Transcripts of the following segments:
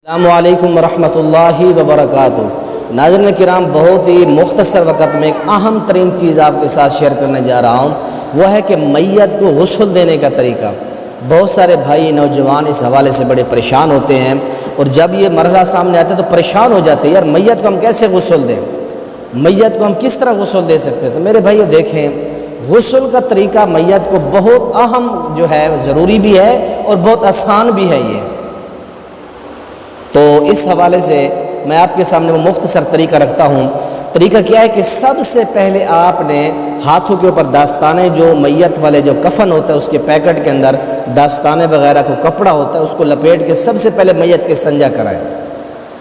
السلام علیکم ورحمۃ اللہ وبرکاتہ۔ ناظرین کرام، بہت ہی مختصر وقت میں ایک اہم ترین چیز آپ کے ساتھ شیئر کرنے جا رہا ہوں، وہ ہے کہ میت کو غسل دینے کا طریقہ۔ بہت سارے بھائی نوجوان اس حوالے سے بڑے پریشان ہوتے ہیں، اور جب یہ مرحلہ سامنے آتا ہے تو پریشان ہو جاتے ہیں، یار میت کو ہم کیسے غسل دیں، میت کو ہم کس طرح غسل دے سکتے ہیں؟ تو میرے بھائیو دیکھیں، غسل کا طریقہ میت کو بہت اہم جو ہے ضروری بھی ہے اور بہت آسان بھی ہے۔ یہ تو اس حوالے سے میں آپ کے سامنے وہ مختصر طریقہ رکھتا ہوں۔ طریقہ کیا ہے کہ سب سے پہلے آپ نے ہاتھوں کے اوپر داستانے، جو میت والے جو کفن ہوتا ہے اس کے پیکٹ کے اندر داستانے وغیرہ کو کپڑا ہوتا ہے، اس کو لپیٹ کے سب سے پہلے میت کے استنجا کرائیں۔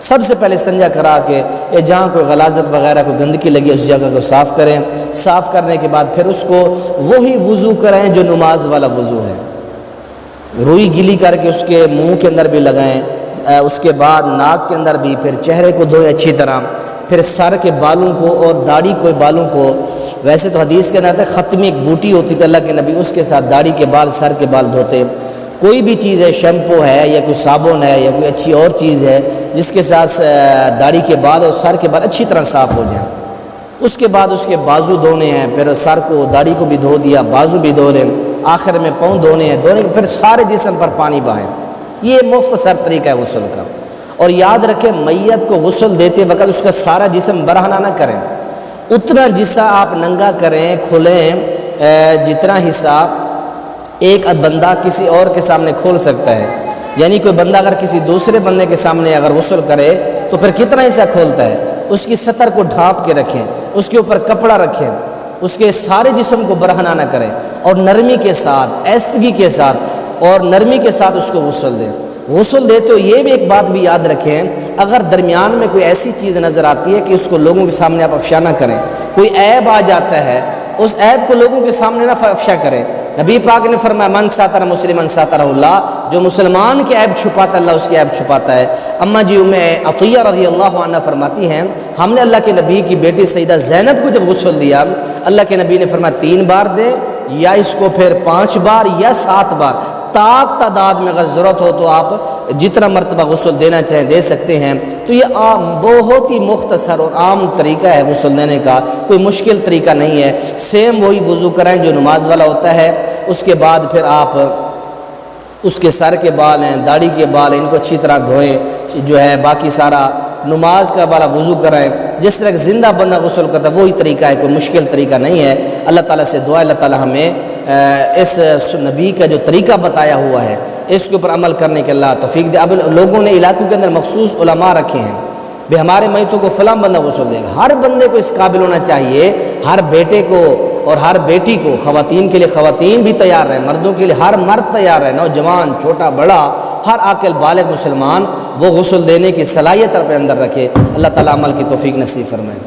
سب سے پہلے استنجا کرا کے جہاں کوئی غلاظت وغیرہ کوئی گندگی لگی اس جگہ کو صاف کریں۔ صاف کرنے کے بعد پھر اس کو وہی وضو کریں جو نماز والا وضو ہے، روئی گیلی کر کے اس کے منہ کے اندر بھی لگائیں، اس کے بعد ناک کے اندر بھی، پھر چہرے کو دھوئیں اچھی طرح، پھر سر کے بالوں کو اور داڑھی کے بالوں کو۔ ویسے تو حدیث کے اندر ختمی ایک بوٹی ہوتی تھی اللہ کے نبی، اس کے ساتھ داڑھی کے بال سر کے بال دھوتے۔ کوئی بھی چیز ہے، شیمپو ہے یا کوئی صابن ہے یا کوئی اچھی اور چیز ہے جس کے ساتھ داڑھی کے بال اور سر کے بال اچھی طرح صاف ہو جائیں۔ اس کے بعد اس کے بازو دھونے ہیں، پھر سر کو داڑھی کو بھی دھو دیا، بازو بھی دھو لیں، آخر میں پاؤں دھونے ہیں، دھونے کے پھر سارے جسم پر پانی بہائیں۔ یہ مختصر طریقہ ہے غسل کا۔ اور یاد رکھیں، میت کو غسل دیتے وقت اس کا سارا جسم برہنہ نہ کریں، اتنا حصہ آپ ننگا کریں، کھولیں جتنا حصہ ایک بندہ کسی اور کے سامنے کھول سکتا ہے۔ یعنی کوئی بندہ اگر کسی دوسرے بندے کے سامنے اگر غسل کرے تو پھر کتنا حصہ کھولتا ہے؟ اس کی سطر کو ڈھانپ کے رکھیں، اس کے اوپر کپڑا رکھیں، اس کے سارے جسم کو برہنہ نہ کریں، اور نرمی کے ساتھ، ایستگی کے ساتھ اور نرمی کے ساتھ اس کو غسل دیں۔ غسل دیتے ہو یہ بھی ایک بات بھی یاد رکھیں، اگر درمیان میں کوئی ایسی چیز نظر آتی ہے کہ اس کو لوگوں کے سامنے آپ افشا نہ کریں، کوئی عیب آ جاتا ہے، اس عیب کو لوگوں کے سامنے نہ افشا کریں۔ نبی پاک نے فرمایا، من ساتر مسلمن ساترہ اللہ، جو مسلمان کے عیب چھپاتا ہے اللہ اس کے عیب چھپاتا ہے۔ اما جی ام عطیہ رضی اللہ عنہ فرماتی ہیں، ہم نے اللہ کے نبی کی بیٹی سیدہ زینب کو جب غسل دیا، اللہ کے نبی نے فرمایا 3 بار دیں، یا اس کو پھر 5 بار یا 7 بار، تاک تعداد میں اگر ضرورت ہو تو آپ جتنا مرتبہ غسل دینا چاہیں دے سکتے ہیں۔ تو یہ بہت ہی مختصر اور عام طریقہ ہے غسل دینے کا، کوئی مشکل طریقہ نہیں ہے۔ سیم وہی وضو کریں جو نماز والا ہوتا ہے، اس کے بعد پھر آپ اس کے سر کے بال ہیں، داڑھی کے بال ہیں، ان کو اچھی طرح دھوئیں، جو ہے باقی سارا نماز کا والا وضو کرائیں، جس طرح زندہ بندہ غسل کرتا ہے وہی طریقہ ہے، کوئی مشکل طریقہ نہیں ہے۔ اللہ تعالیٰ سے دعا، اللہ تعالیٰ ہمیں اس نبی کا جو طریقہ بتایا ہوا ہے اس کے اوپر عمل کرنے کے اللہ توفیق دے۔ اب لوگوں نے علاقوں کے اندر مخصوص علماء رکھے ہیں، بھی ہمارے میتوں کو فلاں بندہ غسل دے گا۔ ہر بندے کو اس قابل ہونا چاہیے، ہر بیٹے کو اور ہر بیٹی کو، خواتین کے لیے خواتین بھی تیار رہے، مردوں کے لیے ہر مرد تیار رہے، نوجوان چھوٹا بڑا ہر عاقل بالغ مسلمان وہ غسل دینے کی صلاحیت اپنے اندر رکھے۔ اللہ تعالیٰ عمل کی توفیق نصیب فرمائے۔